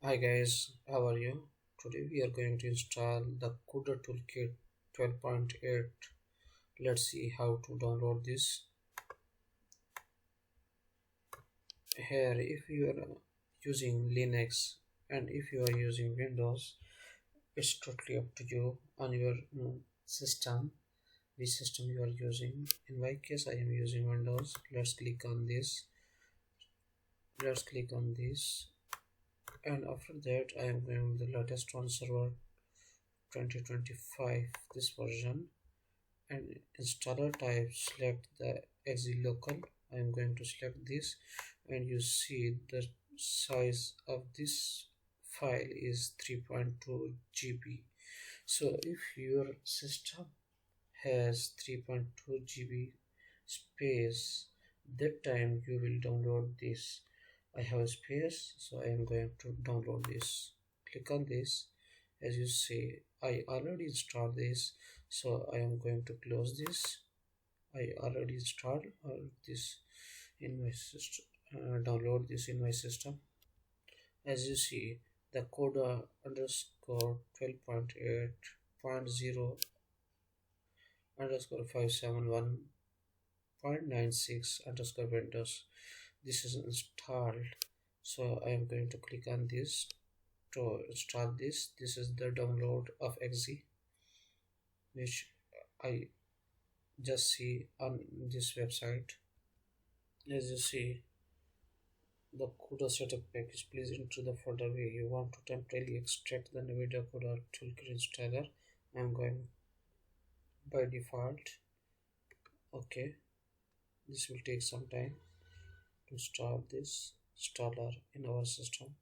Hi guys, how are you? Today we are going to install the CUDA toolkit 12.8. Let's see how to download this. Here, if you are using Linux and if you are using Windows, it's totally up to you on your system, which system you are using. In my case, I am using Windows. Let's click on this. Let's click on this, and after that, I am going with the latest one server 2025, this version. And installer type, select the exe local. I am going to select this, and you see the size of this file is 3.2 GB. So if your system has 3.2 GB space, that time you will download this. I have a space, so I am going to download this. Click on this. As you see, I already installed this, so I am going to close this. I already installed this in my system. Download this in my system. As you see, the CUDA underscore 12.8.0 underscore 571.96 underscore Windows. This is installed, so I am going to click on this to install this. This is the download of exe, which I just see on this website. As you see, the CUDA setup package. Please enter the folder where you want to temporarily extract the Navida CUDA toolkit installer. I am going by default. Okay, this will take some time to install this installer in our system.